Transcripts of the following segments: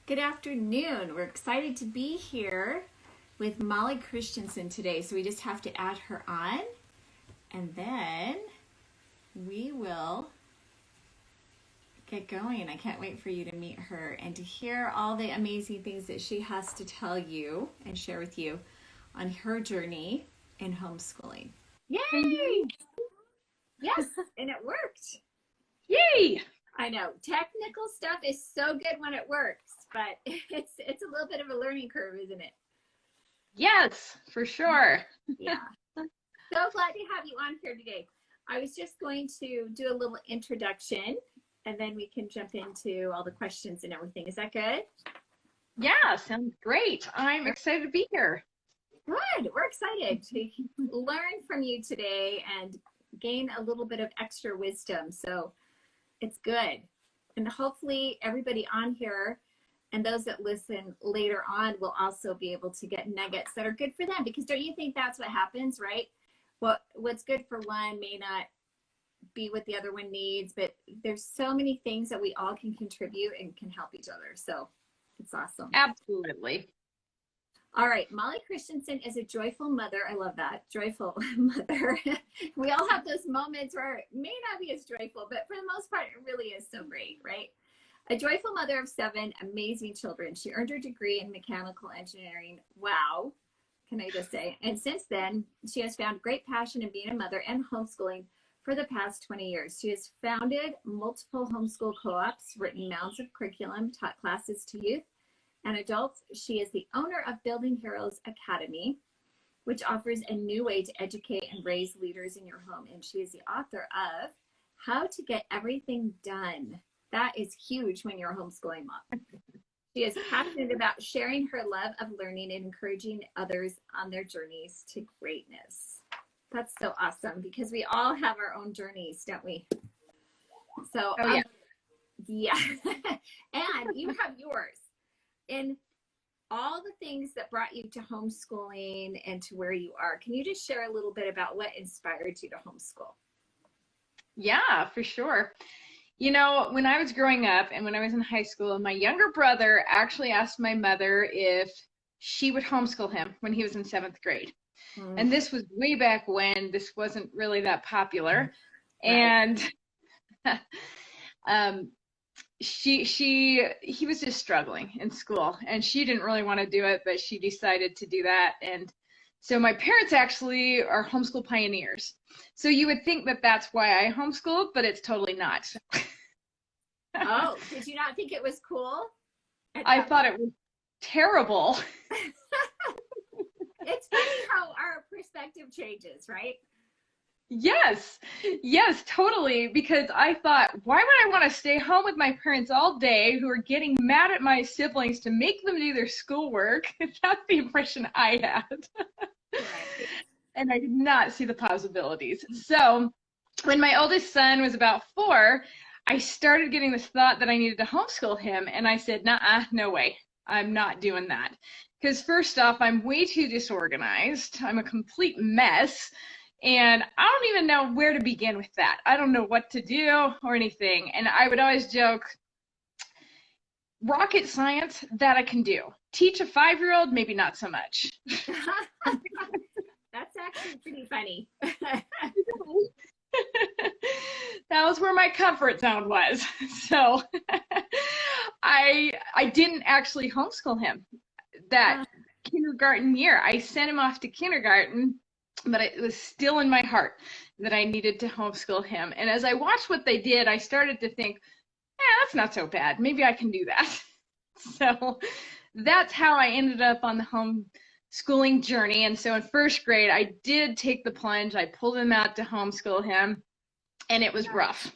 Good afternoon. We're excited to be here with Molly Christensen today. So we just have to add her on and then we will get going. I can't wait for you to meet her and to hear all the amazing things that she has to tell you and share with you on her journey in homeschooling. Yay! Yes, and it worked. Yay! I know. Technical stuff is so good when it works, but it's a little bit of a learning curve, isn't it? Yes, for sure. Yeah. So glad to have you on here today. I was just going to do a little introduction and then we can jump into all the questions and everything. Is that good? Yeah, sounds great. I'm excited to be here. Good. We're excited to learn from you today and gain a little bit of extra wisdom. So it's good. And hopefully everybody on here and those that listen later on will also be able to get nuggets that are good for them, because don't you think that's what happens, right? What's good for one may not be what the other one needs, but there's so many things that we all can contribute and can help each other. So it's awesome. Absolutely. All right, Molly Christensen is a joyful mother. I love that, joyful mother. We all have those moments where it may not be as joyful, but for the most part, it really is so great, right? A joyful mother of 7 amazing children. She earned her degree in mechanical engineering. Wow, can I just say? And since then, she has found great passion in being a mother and homeschooling for the past 20 years. She has founded multiple homeschool co-ops, written mounds of curriculum, taught classes to youth and adults. She is the owner of Building Heroes Academy, which offers a new way to educate and raise leaders in your home. And she is the author of How to Get Everything Done. That is huge when you're a homeschooling mom. She is passionate about sharing her love of learning and encouraging others on their journeys to greatness. That's so awesome, because we all have our own journeys, don't we? So, yeah. And you have yours. In all the things that brought you to homeschooling and to where you are, can you just share a little bit about what inspired you to homeschool? Yeah, for sure. You know, when I was growing up and when I was in high school, my younger brother actually asked my mother if she would homeschool him when he was in 7th grade. And this was way back when this wasn't really that popular. Right. And he was just struggling in school and she didn't really want to do it, but she decided to do that. And so my parents actually are homeschool pioneers. So you would think that that's why I homeschooled, but it's totally not. Oh, did you not think it was cool? I thought it was terrible. It's funny how our perspective changes, right? Yes, totally. Because I thought, why would I want to stay home with my parents all day who are getting mad at my siblings to make them do their schoolwork? That's the impression I had. Right. And I did not see the possibilities. So when my oldest son was about 4, I started getting this thought that I needed to homeschool him. And I said, nah, no way. I'm not doing that. Because first off, I'm way too disorganized. I'm a complete mess. And I don't even know where to begin with that. I don't know what to do or anything. And I would always joke, rocket science, that I can do. Teach a 5-year-old, maybe not so much. That's actually pretty funny. That was where my comfort zone was. So I didn't actually homeschool him that kindergarten year. I sent him off to kindergarten, but it was still in my heart that I needed to homeschool him. And as I watched what they did, I started to think, that's not so bad. Maybe I can do that. So that's how I ended up on the homeschooling journey. And so in 1st grade, I did take the plunge. I pulled him out to homeschool him, and it was rough.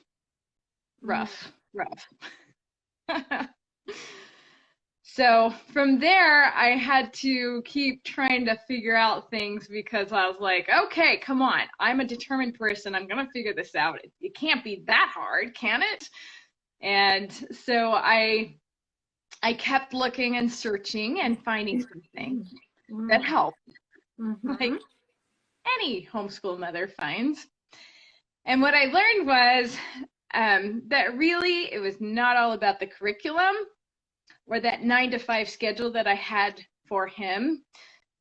So from there, I had to keep trying to figure out things because I was like, okay, come on. I'm a determined person. I'm going to figure this out. It can't be that hard, can it? And so I kept looking and searching and finding something that helped, like any homeschool mother finds. And what I learned was that really it was not all about the curriculum, or that 9 to 5 schedule that I had for him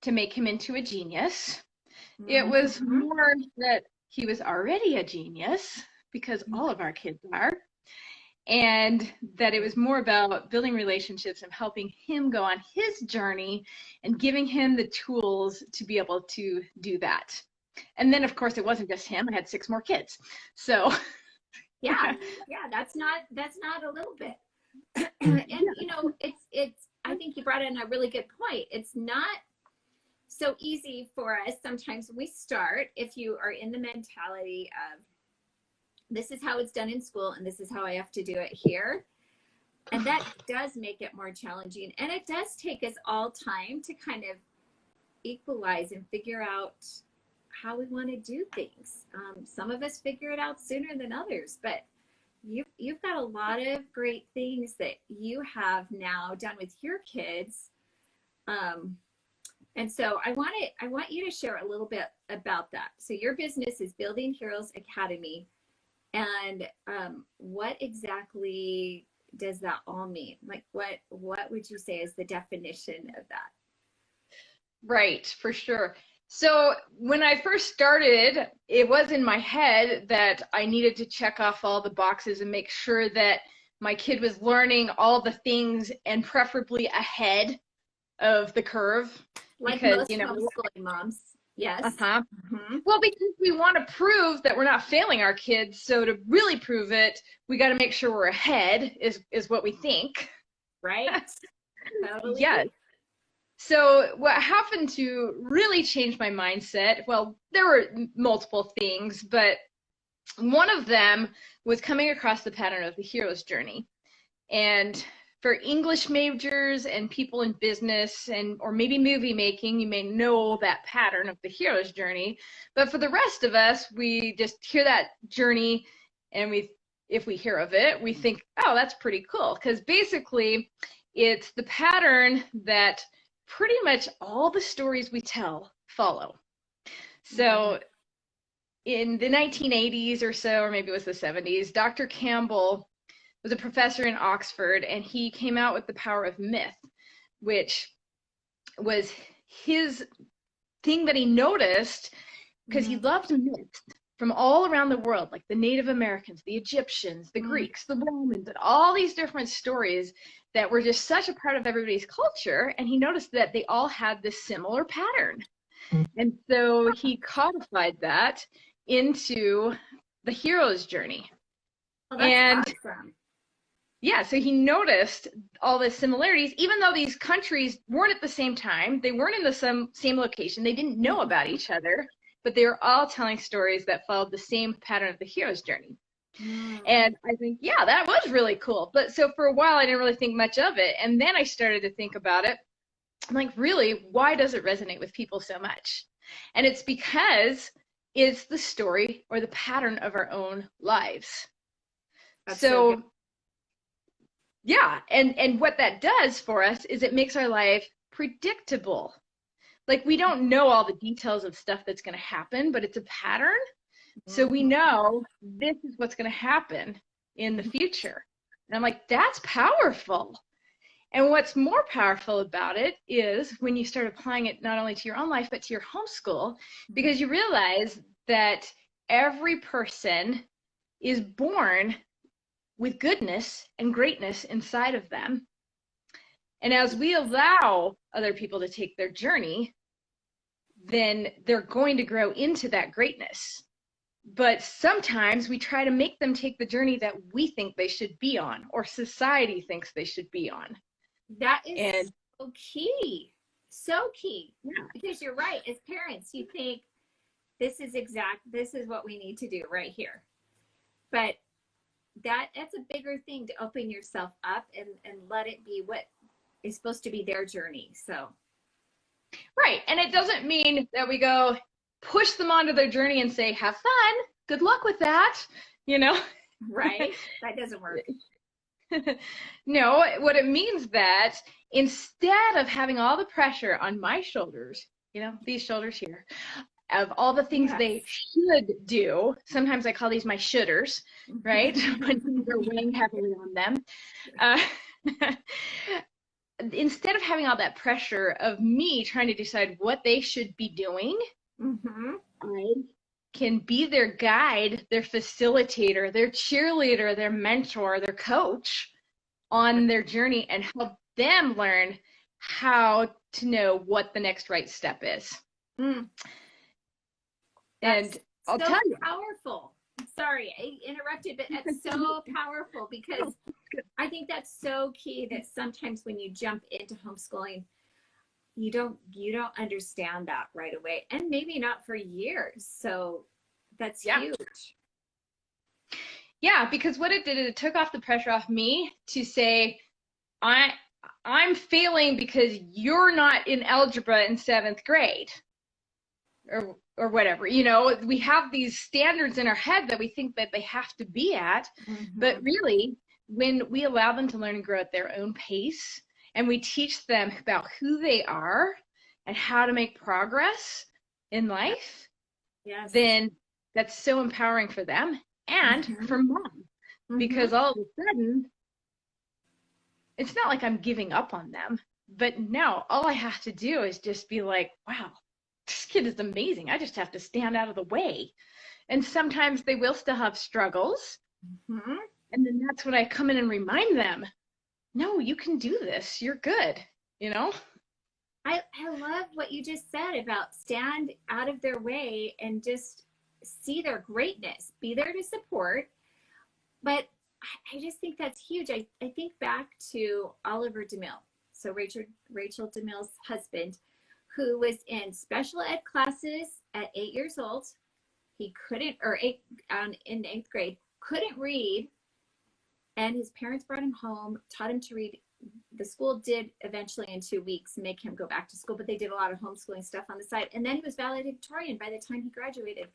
to make him into a genius. It was more that he was already a genius, because all of our kids are, and that it was more about building relationships and helping him go on his journey and giving him the tools to be able to do that. And then, of course, it wasn't just him. I had 6 more kids. So yeah, that's not a little bit. And you know, it's I think you brought in a really good point. It's not so easy for us. Sometimes we start, if you are in the mentality of, this is how it's done in school and this is how I have to do it here. And that does make it more challenging. And it does take us all time to kind of equalize and figure out how we want to do things. Some of us figure it out sooner than others, but you've got a lot of great things that you have now done with your kids. And so I want you to share a little bit about that. So your business is Building Heroes Academy. And what exactly does that all mean? Like, what would you say is the definition of that? Right, for sure. So when I first started, it was in my head that I needed to check off all the boxes and make sure that my kid was learning all the things and preferably ahead of the curve. Like because, most homeschooling moms. Yes. Well, because we want to prove that we're not failing our kids. So to really prove it, we got to make sure we're ahead is what we think. Right. Totally. Yes. So what happened to really change my mindset? Well, there were multiple things, but one of them was coming across the pattern of the hero's journey. And for English majors and people in business or maybe movie making, you may know that pattern of the hero's journey. But for the rest of us, we just hear that journey, and if we hear of it, we think, oh, that's pretty cool. Because basically, it's the pattern that pretty much all the stories we tell follow. So in the 1980s or so, or maybe it was the 70s, Dr. Campbell was a professor in Oxford, and he came out with the power of myth, which was his thing that he noticed because he loved myths from all around the world, like the Native Americans, the Egyptians, the Greeks, the Romans, and all these different stories that were just such a part of everybody's culture. And he noticed that they all had this similar pattern. And so he codified that into the hero's journey. Oh, that's awesome. Yeah, so he noticed all the similarities, even though these countries weren't at the same time, they weren't in the same location, they didn't know about each other, but they were all telling stories that followed the same pattern of the hero's journey. And I think, yeah, that was really cool. But so for a while, I didn't really think much of it. And then I started to think about it. I'm like, really, why does it resonate with people so much? And it's because it's the story or the pattern of our own lives. That's so good. Yeah, and what that does for us is it makes our life predictable. Like, we don't know all the details of stuff that's going to happen, but it's a pattern. So we know this is what's going to happen in the future. And I'm like, that's powerful. And what's more powerful about it is when you start applying it not only to your own life, but to your homeschool, because you realize that every person is born with goodness and greatness inside of them. And as we allow other people to take their journey, then they're going to grow into that greatness. But sometimes we try to make them take the journey that we think they should be on, or society thinks they should be on. That is so key. So key. Yeah. Because you're right. As parents, you think this is what we need to do right here. But that's a bigger thing, to open yourself up and let it be what is supposed to be their journey. So right. And it doesn't mean that we go push them onto their journey and say, have fun, good luck with that, right? That doesn't work. No, what it means that instead of having all the pressure on my shoulders, these shoulders here, of all the things they should do. Sometimes I call these my shoulders, right? When things are weighing heavily on them. instead of having all that pressure of me trying to decide what they should be doing, I can be their guide, their facilitator, their cheerleader, their mentor, their coach on their journey and help them learn how to know what the next right step is. Mm. And I'll tell you, powerful. Sorry, I interrupted, but that's so powerful because I think that's so key that sometimes when you jump into homeschooling, you don't understand that right away, and maybe not for years. So that's huge. Yeah, because what it did is it took off the pressure off me to say, I'm failing because you're not in algebra in 7th grade or whatever. You know, we have these standards in our head that we think that they have to be at, but really when we allow them to learn and grow at their own pace and we teach them about who they are and how to make progress in life, then that's so empowering for them and for mom, because all of a sudden it's not like I'm giving up on them, but now all I have to do is just be like, wow, this kid is amazing. I just have to stand out of the way. And sometimes they will still have struggles. And then that's when I come in and remind them, no, you can do this. You're good. You know? I love what you just said about stand out of their way and just see their greatness, be there to support. But I just think that's huge. I think back to Oliver DeMille. So Rachel DeMille's husband, who was in special ed classes at 8 years old. He couldn't, in 8th grade, couldn't read. And his parents brought him home, taught him to read. The school did eventually in 2 weeks make him go back to school, but they did a lot of homeschooling stuff on the side. And then he was valedictorian by the time he graduated.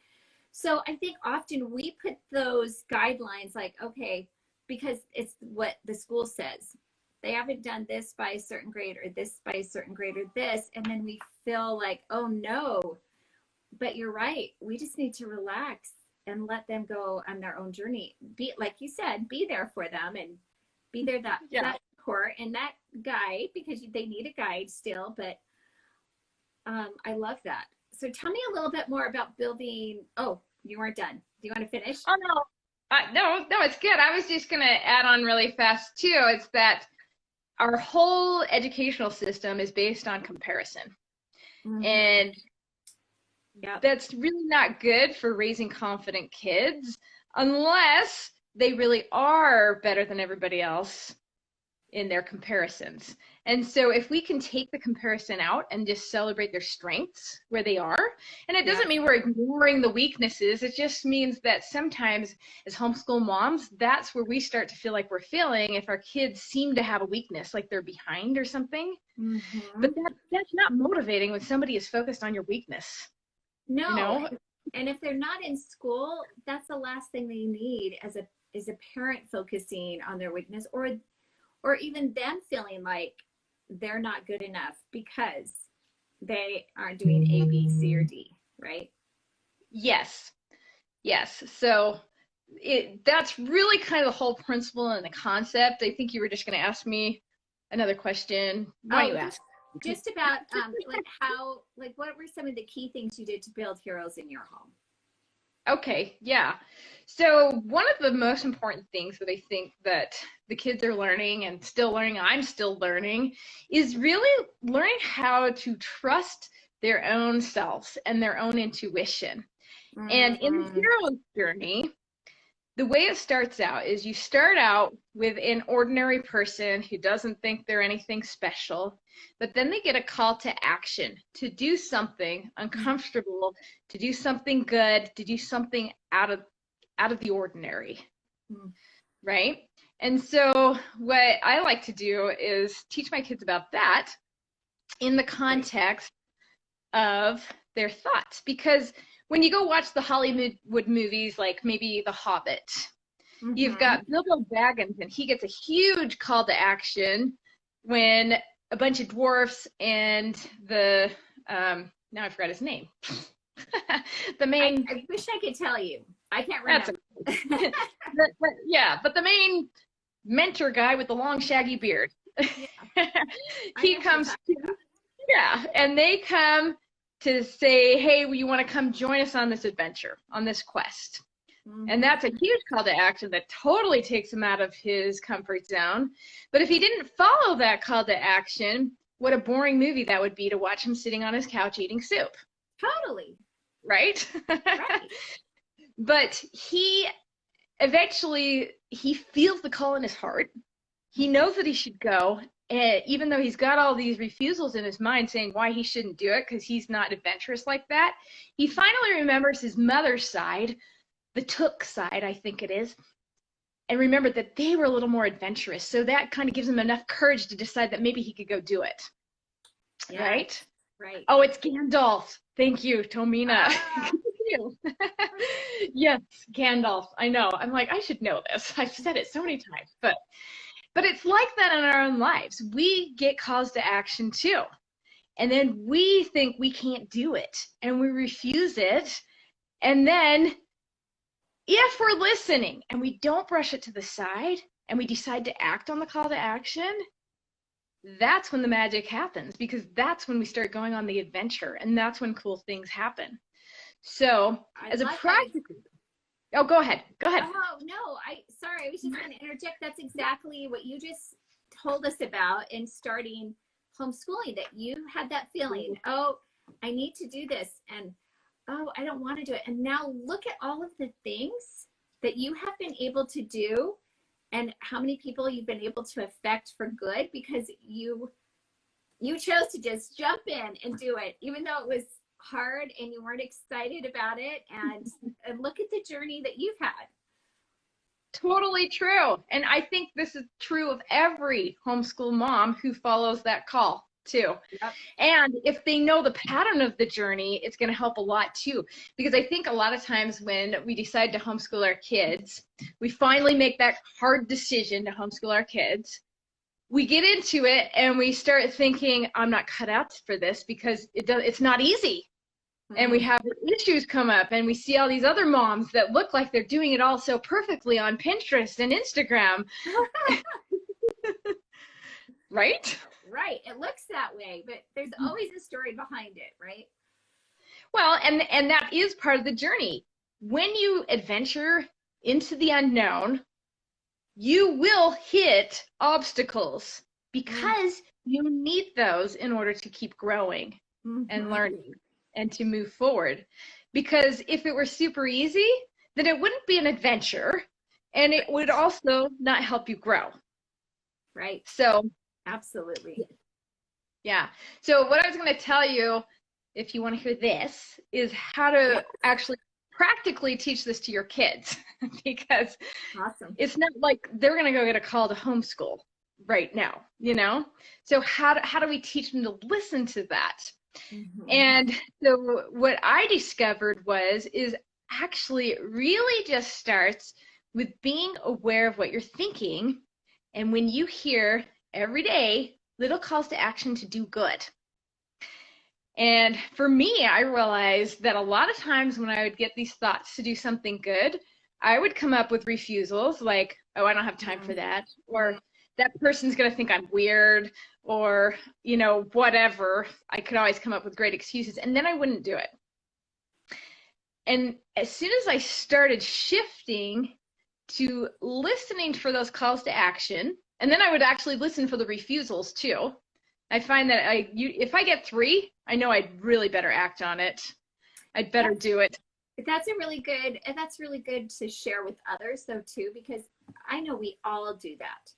So I think often we put those guidelines like, okay, because it's what the school says. They haven't done this by a certain grade or this by a certain grade or this. And then we feel like, oh no, but you're right. We just need to relax and let them go on their own journey. Be, like you said, be there for them and be there that support and that guide, because they need a guide still. But I love that. So tell me a little bit more about building. Oh, you weren't done. Do you want to finish? Oh, no. No, it's good. I was just going to add on really fast, too. It's that our whole educational system is based on comparison. And that's really not good for raising confident kids unless they really are better than everybody else in their comparisons. And so if we can take the comparison out and just celebrate their strengths where they are, and it doesn't mean we're ignoring the weaknesses, it just means that sometimes as homeschool moms, that's where we start to feel like we're failing if our kids seem to have a weakness, like they're behind or something. But that's not motivating when somebody is focused on your weakness. No. You know? And if they're not in school, that's the last thing they need as a parent focusing on their weakness, or even them feeling like they're not good enough because they aren't doing A, B, C, or D, right? Yes. So that's really kind of the whole principle and the concept. I think you were just going to ask me another question. Why don't you ask? Just about what were some of the key things you did to build heroes in your home? Okay, yeah. So one of the most important things that I think that the kids are learning and still learning, I'm still learning, is really learning how to trust their own selves and their own intuition. And in the hero journey, the way it starts out is you start out with an ordinary person who doesn't think they're anything special, but then they get a call to action, to do something uncomfortable, to do something good, to do something out of the ordinary, right? And so what I like to do is teach my kids about that in the context of their thoughts, because when you go watch the Hollywood movies, like maybe The Hobbit, you've got Bilbo Baggins, and he gets a huge call to action when a bunch of dwarfs and the, now I forgot his name. The main... I wish I could tell you. I can't remember. but the main mentor guy with the long shaggy beard. Yeah, I He know what you're comes talking to, yeah, and they come to say, hey, well, you want to come join us on this adventure, on this quest. And about. that's a huge call to action that totally takes him out of his comfort zone. But if he didn't follow that call to action, what a boring movie that would be to watch him sitting on his couch eating soup, Totally. right? Right. But he eventually he feels the call in his heart. He knows that he should go, and even though he's got all these refusals in his mind saying why he shouldn't do it because he's not adventurous like that, he finally remembers his mother's side, the Took side, I think it is, and remembered that they were a little more adventurous. So that kind of gives him enough courage to decide that maybe he could go do it. Yeah. Right? Right. Oh, it's Gandalf. Thank you, Tomina. Yes, Gandalf. I know. I'm like, I should know this. I've said it so many times, but it's like that in our own lives. We get calls to action too. And then we think we can't do it and we refuse it. And then if we're listening and we don't brush it to the side and we decide to act on the call to action, that's when the magic happens, because that's when we start going on the adventure and that's when cool things happen. So as a practical, oh, go ahead. Go ahead. Oh, no, sorry, I was just going to interject. That's exactly what you just told us about in starting homeschooling, that you had that feeling, oh, I need to do this, and oh, I don't want to do it. And now look at all of the things that you have been able to do and how many people you've been able to affect for good because you chose to just jump in and do it, even though it was hard and you weren't excited about it. And look at the journey that you've had. Totally true. And I think this is true of every homeschool mom who follows that call too. Yep. And if they know the pattern of the journey, it's going to help a lot too. Because I think a lot of times when we decide to homeschool our kids, we finally make that hard decision to homeschool our kids. We get into it and we start thinking, I'm not cut out for this because it's not easy. And we have issues come up and we see all these other moms that look like they're doing it all so perfectly on Pinterest and Instagram. Right? Right. It looks that way, but there's always a story behind it, right? Well, and that is part of the journey. When you adventure into the unknown, you will hit obstacles because you need those in order to keep growing and learning and to move forward. Because if it were super easy, then it wouldn't be an adventure and it would also not help you grow. Right. So absolutely. Yeah. So what I was going to tell you, if you want to hear this, is how to actually practically teach this to your kids because it's not like they're going to go get a call to homeschool right now, you know? So how do we teach them to listen to that? And so what I discovered is actually really just starts with being aware of what you're thinking. And when you hear every day little calls to action to do good. And for me, I realized that a lot of times when I would get these thoughts to do something good, I would come up with refusals like, oh, I don't have time for that, or that person's going to think I'm weird, or, you know, whatever. I could always come up with great excuses, and then I wouldn't do it. And as soon as I started shifting to listening for those calls to action, and then I would actually listen for the refusals too. I find that if I get 3, I know I'd really better act on it. I'd better do it. That's really good to share with others though too, because I know we all do that.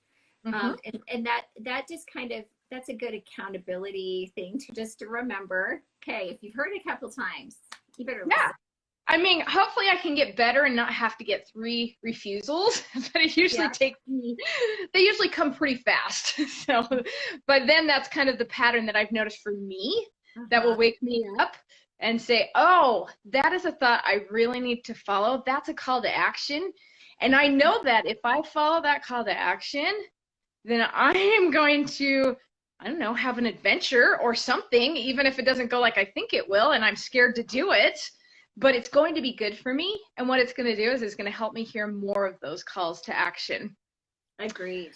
And that just kind of, that's a good accountability thing to just remember. Okay, if you've heard it a couple times, you better listen. I mean, hopefully I can get better and not have to get 3 refusals, but it usually takes me, they usually come pretty fast. So, but then that's kind of the pattern that I've noticed for me that will wake me up and say, oh, that is a thought I really need to follow. That's a call to action. And I know that if I follow that call to action, then I am going to, I don't know, have an adventure or something, even if it doesn't go like I think it will, and I'm scared to do it. But it's going to be good for me. And what it's going to do is it's going to help me hear more of those calls to action. Agreed.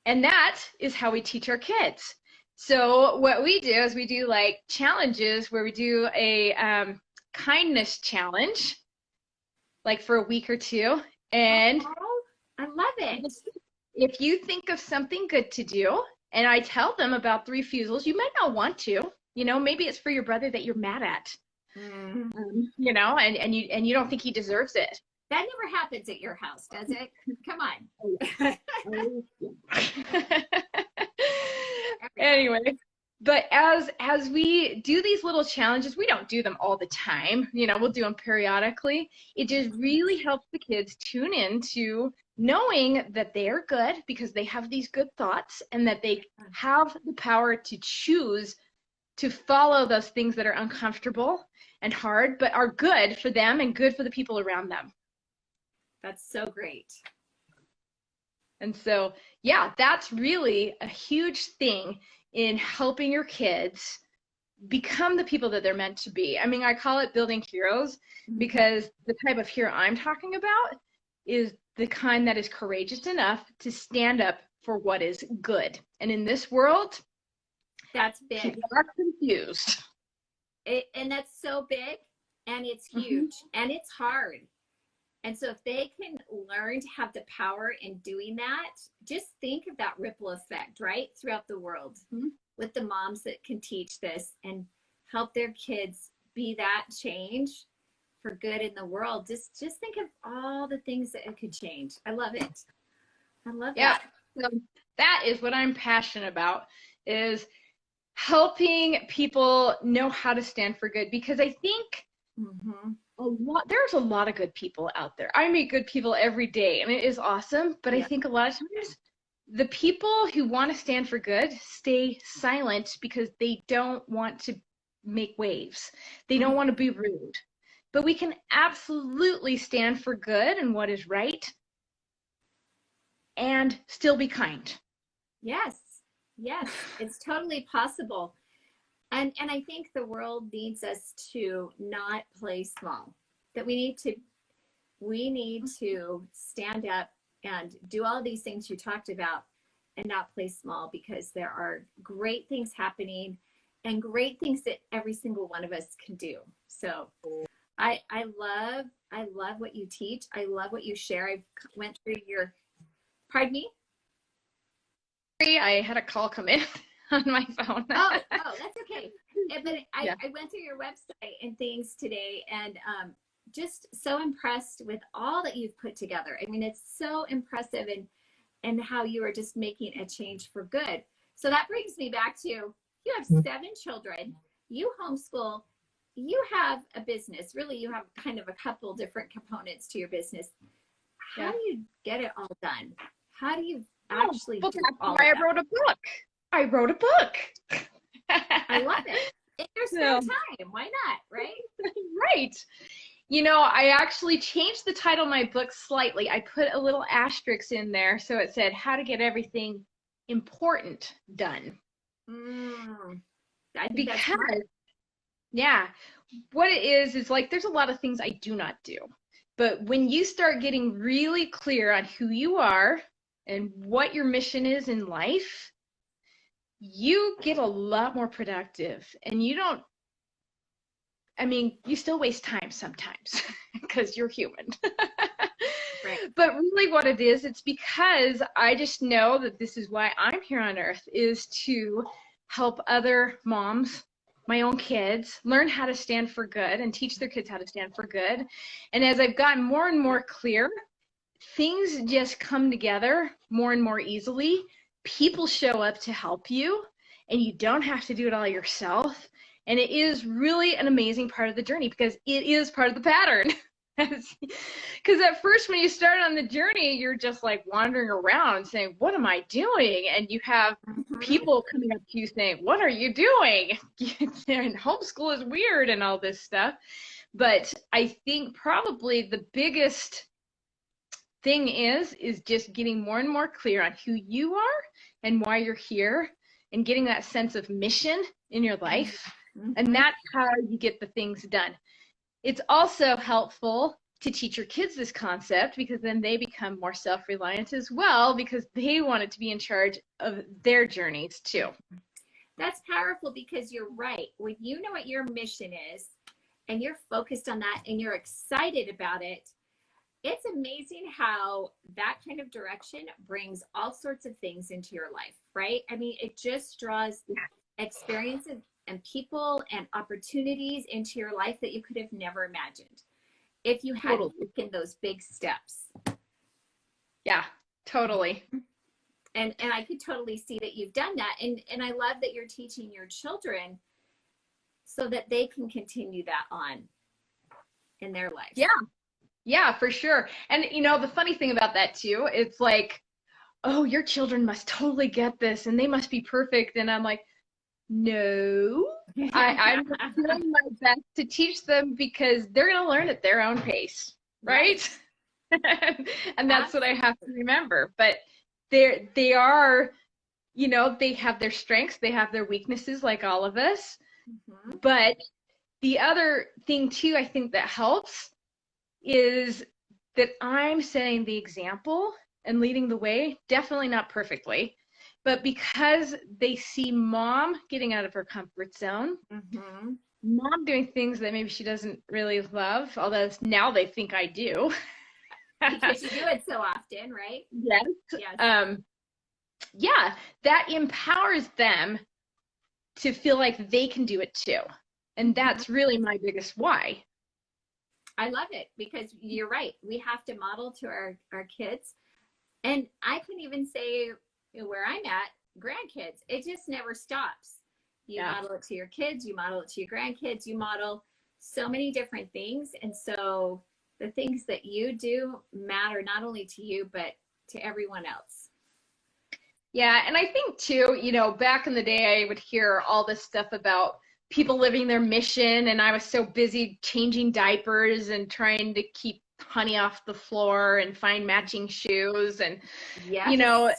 And that is how we teach our kids. So what we do is we do like challenges where we do a kindness challenge, like for a week or two. And Oh, I love it. if you think of something good to do, and I tell them about the refusals, you might not want to, maybe it's for your brother that you're mad at, Mm. and you don't think he deserves it. That never happens at your house, does it? Come on. Anyway, but as we do these little challenges, we don't do them all the time. We'll do them periodically. It just really helps the kids tune in to knowing that they are good because they have these good thoughts and that they have the power to choose to follow those things that are uncomfortable and hard, but are good for them and good for the people around them. That's so great. And so, yeah, that's really a huge thing in helping your kids become the people that they're meant to be. I mean, I call it building heroes because the type of hero I'm talking about is the kind that is courageous enough to stand up for what is good. And in this world, that's big. People are confused. And that's so big, and it's huge, and it's hard. And so if they can learn to have the power in doing that, just think of that ripple effect, right? Throughout the world with the moms that can teach this and help their kids be that change for good in the world. Just think of all the things that it could change. I love it. I love that. So that is what I'm passionate about, is helping people know how to stand for good, because I think there's a lot of good people out there. I meet good people every day and it is awesome, but I think a lot of times the people who want to stand for good stay silent because they don't want to make waves. They don't want to be rude. But we can absolutely stand for good and what is right and still be kind. Yes, it's totally possible. And I think the world needs us to not play small, that we need to stand up and do all these things you talked about and not play small, because there are great things happening and great things that every single one of us can do. So I love what you teach. I love what you share. I went through pardon me? I had a call come in on my phone. oh, that's okay. But I went through your website and things today, and just so impressed with all that you've put together. I mean, it's so impressive, and how you are just making a change for good. So that brings me back to, you have 7 children, you homeschool, you have a business. Really, you have kind of a couple different components to your business. How do you get it all done? How do you actually do all I wrote a book. I wrote a book. I love it. In your spare time, why not, right? Right. I actually changed the title of my book slightly. I put a little asterisk in there, so it said how to get everything important done. I think that's smart. What it is like there's a lot of things I do not do. But when you start getting really clear on who you are and what your mission is in life, you get a lot more productive, and you still waste time sometimes because you're human. Right. But really what it is, it's because I just know that this is why I'm here on earth, is to help other moms, my own kids, learn how to stand for good and teach their kids how to stand for good. And as I've gotten more and more clear, things just come together more and more easily. People show up to help you, and you don't have to do it all yourself. And it is really an amazing part of the journey, because it is part of the pattern. Because at first, when you start on the journey, you're just like wandering around saying, what am I doing? And you have people coming up to you saying, what are you doing? And homeschool is weird and all this stuff. But I think probably the biggest thing is just getting more and more clear on who you are and why you're here, and getting that sense of mission in your life. And that's how you get the things done. It's also helpful to teach your kids this concept, because then they become more self-reliant as well, because they wanted to be in charge of their journeys too. That's powerful, because you're right. When you know what your mission is and you're focused on that and you're excited about it, it's amazing how that kind of direction brings all sorts of things into your life, right? I mean, it just draws experiences and people and opportunities into your life that you could have never imagined if you hadn't taken those big steps. Yeah, totally. And I could totally see that you've done that. And I love that you're teaching your children so that they can continue that on in their life. Yeah. Yeah, for sure. And you know, the funny thing about that too, it's like, oh, your children must totally get this and they must be perfect. And I'm like, no, I'm doing my best to teach them, because they're going to learn at their own pace, right? And that's what I have to remember. But they are, you know, they have their strengths, they have their weaknesses like all of us. Mm-hmm. But the other thing too, I think that helps is that I'm setting the example and leading the way, definitely not perfectly, but because they see mom getting out of her comfort zone, mm-hmm. mom doing things that maybe she doesn't really love, although now they think I do. Because you do it so often, right? Yes. Yes. Yeah, that empowers them to feel like they can do it too. And that's really my biggest why. I love it, because you're right. We have to model to our kids. And I can even say, where I'm at, grandkids, it just never stops. You model it to your kids, you model it to your grandkids, you model so many different things. And so the things that you do matter not only to you, but to everyone else. Yeah. And I think too, you know, back in the day, I would hear all this stuff about people living their mission, and I was so busy changing diapers and trying to keep honey off the floor and find matching shoes. And, you know,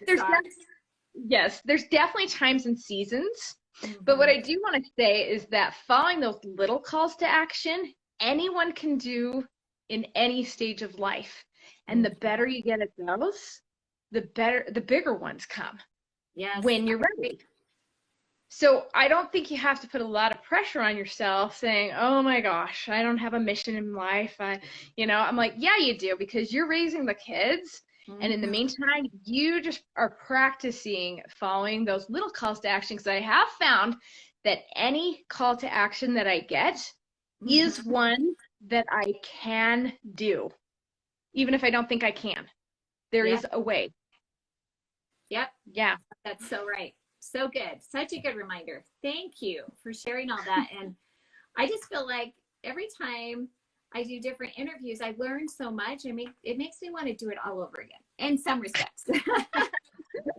there's definitely times and seasons. Mm-hmm. But what I do want to say is that following those little calls to action, anyone can do in any stage of life. And the better you get at those, the bigger ones come. Yes, when you're ready. So I don't think you have to put a lot of pressure on yourself saying, oh my gosh, I don't have a mission in life. I'm like, yeah, you do, because you're raising the kids. Mm-hmm. And in the meantime, you just are practicing following those little calls to action. Because I have found that any call to action that I get mm-hmm. is one that I can do, even if I don't think I can. There is a way. Yep. Yeah. That's so right. So good. Such a good reminder. Thank you for sharing all that. And I just feel like every time I do different interviews, I learn so much. It makes me want to do it all over again in some respects.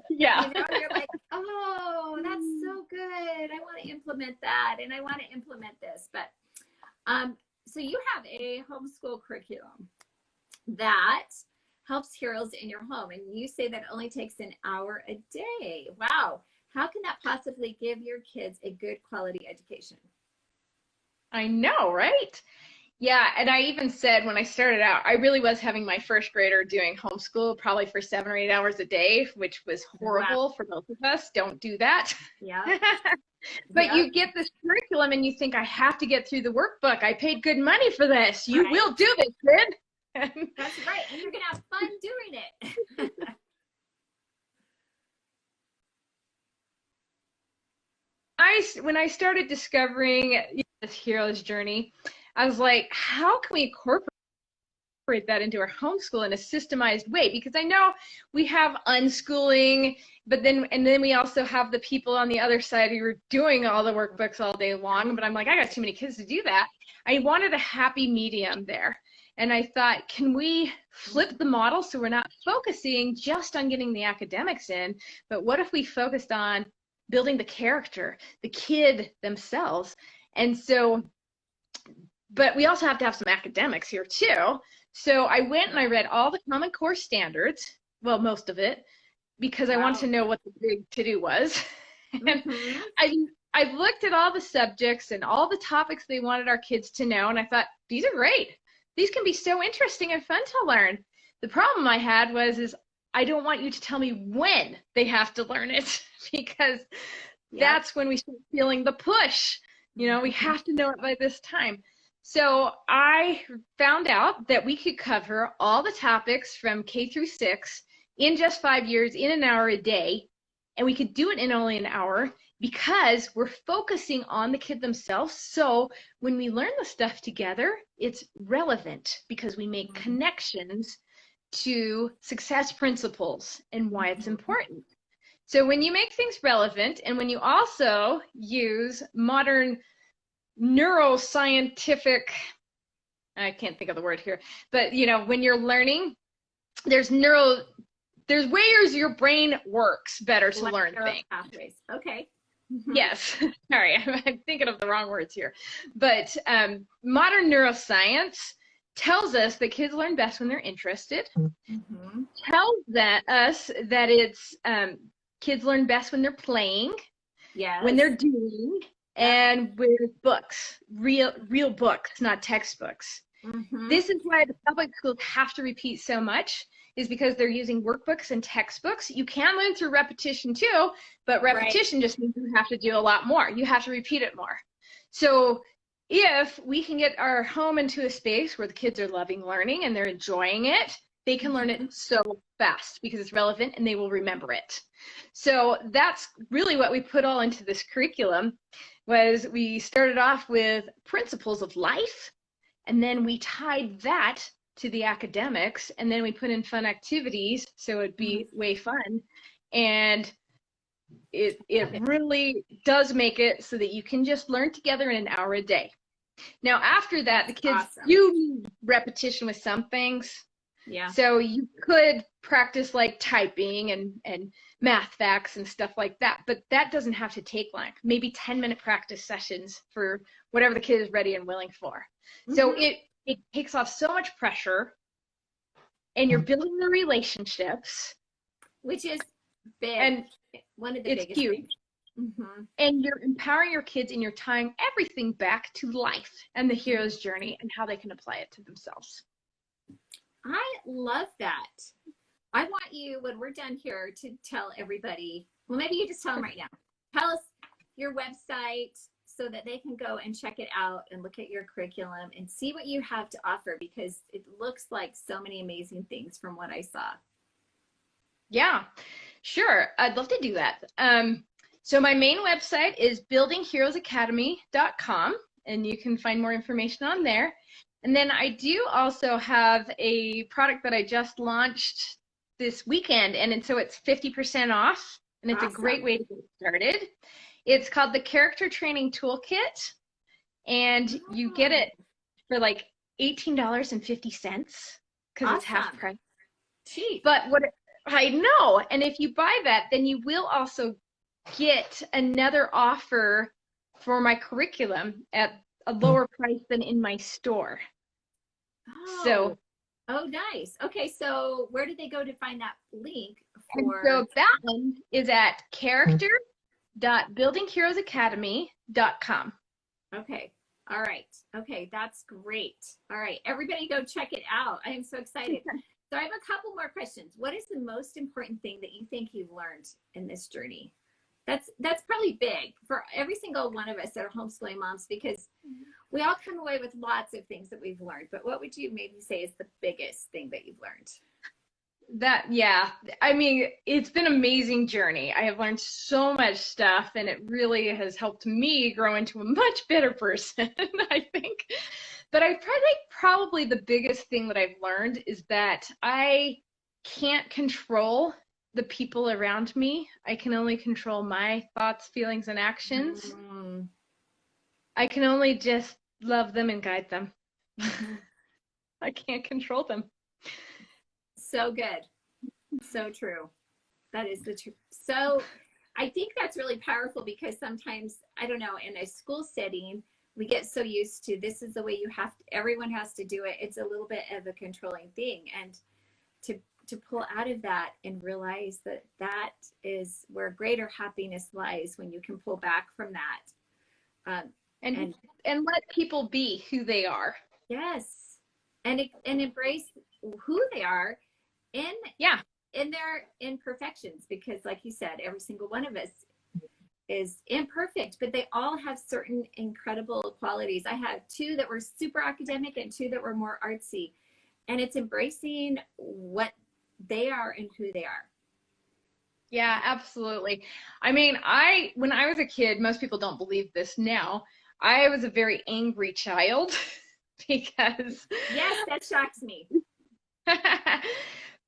Yeah. You know, you're like, oh, that's so good. I want to implement that. And I want to implement this. But so you have a homeschool curriculum that helps heroes in your home. And you say that only takes an hour a day. Wow. How can that possibly give your kids a good quality education? I know, right? Yeah, and I even said when I started out, I really was having my first grader doing homeschool probably for 7 or 8 hours a day, which was horrible for both of us. Don't do that. Yeah. But you get this curriculum and you think, I have to get through the workbook. I paid good money for this. You will do this, kid. That's right. And you're going to have fun doing it. When I started discovering this hero's journey, I was like, how can we incorporate that into our homeschool in a systemized way? Because I know we have unschooling, but then we also have the people on the other side who are doing all the workbooks all day long. But I'm like, I got too many kids to do that. I wanted a happy medium there. And I thought, can we flip the model so we're not focusing just on getting the academics in, but what if we focused on building the character, the kid themselves? And so, but we also have to have some academics here too. So I went and I read all the Common Core standards, well, most of it, because I wanted to know what the big to-do was. And I looked at all the subjects and all the topics they wanted our kids to know, and I thought, these are great. these can be so interesting and fun to learn. The problem I had is I don't want you to tell me when they have to learn it because that's when we start feeling the push. You know, we have to know it by this time. So I found out that we could cover all the topics from K through 6 in just 5 years in an hour a day. And we could do it in only an hour because we're focusing on the kid themselves. So when we learn the stuff together, it's relevant because we make connections to success principles and why it's important. So when you make things relevant and when you also use modern neuroscientific, I can't think of the word here, but you know, when you're learning, there's ways your brain works better to learn things. Pathways. Okay. Yes, sorry, I'm thinking of the wrong words here. But modern neuroscience tells us that kids learn best when they're interested, tells us that it's kids learn best when they're playing, when they're doing, and with books, real books, not textbooks. This is why the public schools have to repeat so much, is because they're using workbooks and textbooks. You can learn through repetition too, but repetition just means you have to do a lot more. You have to repeat it more. So if we can get our home into a space where the kids are loving learning and they're enjoying it, they can learn it so fast because it's relevant and they will remember it. So that's really what we put all into this curriculum. Was we started off with principles of life, and then we tied that to the academics, and then we put in fun activities so it'd be way fun. And it really does make it so that you can just learn together in an hour a day. Now after that, the kids do need repetition with some things. So you could practice like typing and math facts and stuff like that, but that doesn't have to take long. Maybe 10-minute practice sessions for whatever the kid is ready and willing for. So it takes off so much pressure, and you're building the relationships, which is big, and one of the biggest things. And you're empowering your kids, and you're tying everything back to life and the hero's journey and how they can apply it to themselves. I love that. I want you, when we're done here, to tell everybody, well, maybe you just tell them right now. Tell us your website so that they can go and check it out and look at your curriculum and see what you have to offer, because it looks like so many amazing things from what I saw. Yeah, sure. I'd love to do that. So my main website is buildingheroesacademy.com, and you can find more information on there. And then I do also have a product that I just launched this weekend, and so it's 50% off, and it's a great way to get started. It's called the Character Training Toolkit, and you get it for like $18.50 because it's half price. Cheap. But I know, and if you buy that, then you will also get another offer for my curriculum at a lower price than in my store. Oh nice. Okay, so where do they go to find that link for? And so that one is at character.buildingheroesacademy.com. Okay. All right. Okay, that's great. All right, everybody go check it out. I am so excited. So I have a couple more questions. What is the most important thing that you think you've learned in this journey? That's probably big for every single one of us that are homeschooling moms, because we all come away with lots of things that we've learned. But what would you maybe say is the biggest thing that you've learned? I mean, it's been an amazing journey. I have learned so much stuff, and it really has helped me grow into a much better person, I think. But I probably the biggest thing that I've learned is that I can't control the people around me. I can only control my thoughts, feelings, and actions. I can only just love them and guide them. I can't control them. So good. So true. That is the truth. So I think that's really powerful, because sometimes, I don't know, in a school setting, we get so used to this is the way everyone has to do it. It's a little bit of a controlling thing. And to pull out of that and realize that is where greater happiness lies, when you can pull back from that. And let people be who they are. Yes. and embrace who they are in Yeah. in their imperfections, because like you said, every single one of us is imperfect, but they all have certain incredible qualities. I had two that were super academic and two that were more artsy, and it's embracing what they are and who they are. Yeah, absolutely. I mean, when I was a kid, most people don't believe this now. I was a very angry child because Yes, that shocks me.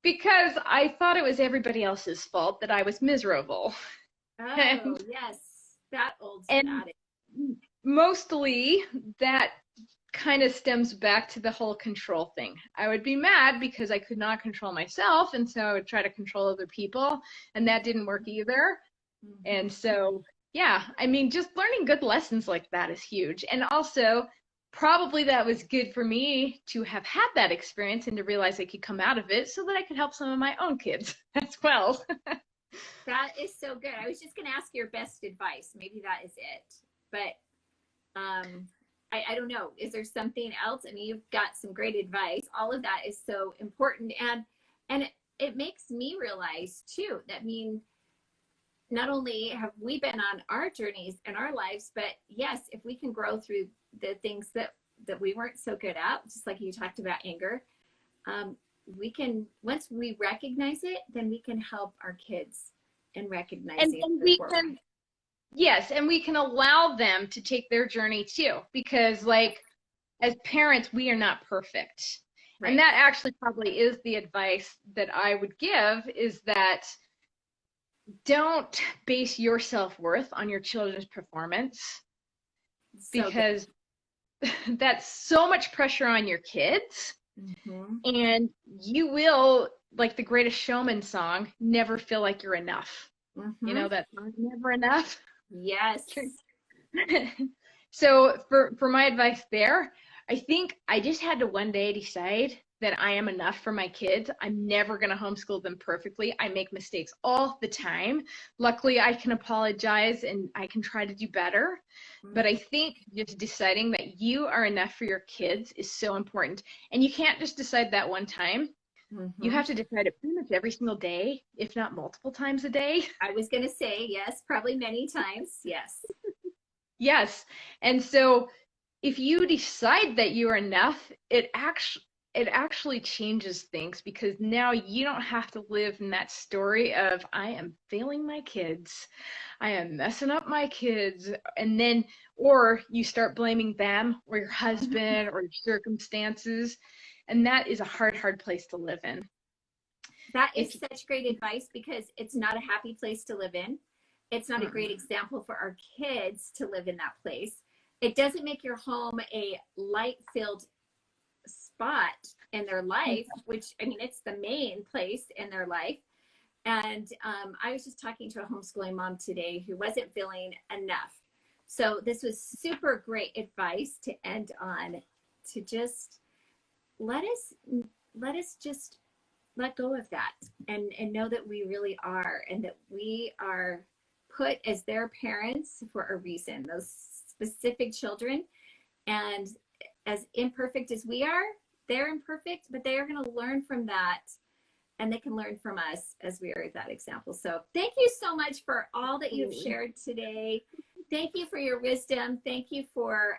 because I thought it was everybody else's fault that I was miserable. Oh, yes, that old And adage. mostly that kind of stems back to the whole control thing. I would be mad because I could not control myself, and so I would try to control other people, and that didn't work either. Mm-hmm. And so, yeah, I mean, just learning good lessons like that is huge. And also, probably that was good for me to have had that experience and to realize I could come out of it so that I could help some of my own kids as well. That is so good. I was just going to ask your best advice. Maybe that is it. But I don't know. Is there something else? I mean, you've got some great advice. All of that is so important. And it makes me realize too, that mean not only have we been on our journeys in our lives, but yes, if we can grow through the things that we weren't so good at, just like you talked about anger, we can, once we recognize it, then we can help our kids in And recognizing then it we forward. can, yes, and we can allow them to take their journey too, because like as parents, we are not perfect. And Right. that actually probably is the advice that I would give is that don't base your self-worth on your children's performance So good. because that's so much pressure on your kids Mm-hmm. and you will, like the Greatest Showman song, never feel like you're enough. You Mm-hmm. know that song, Never Enough? Yes. So for my advice there, I think I just had to one day decide that I am enough for my kids. I'm never going to homeschool them perfectly. I make mistakes all the time. Luckily, I can apologize and I can try to do better. But I think just deciding that you are enough for your kids is so important. And you can't just decide that one time. You Mm-hmm. have to decide it pretty much every single day, if not multiple times a day. I was going to say yes, probably many times. Yes. Yes. And so if you decide that you are enough, it actually changes things because now you don't have to live in that story of I am failing my kids. I am messing up my kids. And then or you start blaming them or your husband or your circumstances. And that is a hard, hard place to live in. That is If such great advice because it's not a happy place to live in. It's not a great example for our kids to live in that place. It doesn't make your home a light filled spot in their life, which I mean, it's the main place in their life. And I was just talking to a homeschooling mom today who wasn't feeling enough. So this was super great advice to end on, to just let us just let go of that and know that we really are, and that we are put as their parents for a reason, those specific children. And as imperfect as we are, they're imperfect, but they are going to learn from that, and they can learn from us as we are that example. So thank you so much for all that you've shared today. Thank you for your wisdom. Thank you for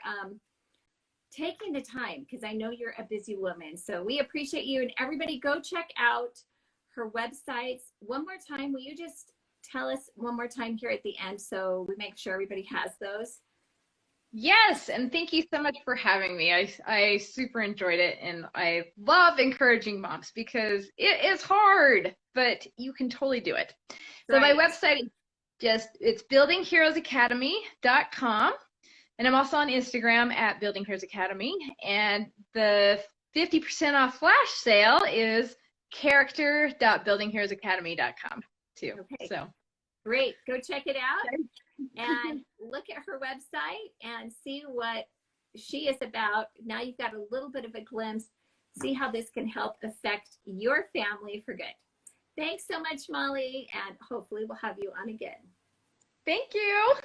taking the time, because I know you're a busy woman. So we appreciate you, and everybody go check out her websites. One more time, will you just tell us one more time here at the end so we make sure everybody has those? Yes, and thank you so much for having me. I super enjoyed it, and I love encouraging moms because it is hard, but you can totally do it. So my Right. website it's buildingheroesacademy.com, and I'm also on Instagram at Building Heroes Academy, and the 50% off flash sale is character.buildingheroesacademy.com too. Okay. So Great. Go check it out and look at her website and see what she is about. Now you've got a little bit of a glimpse. See how this can help affect your family for good. Thanks so much, Molly, and hopefully we'll have you on again. thank you.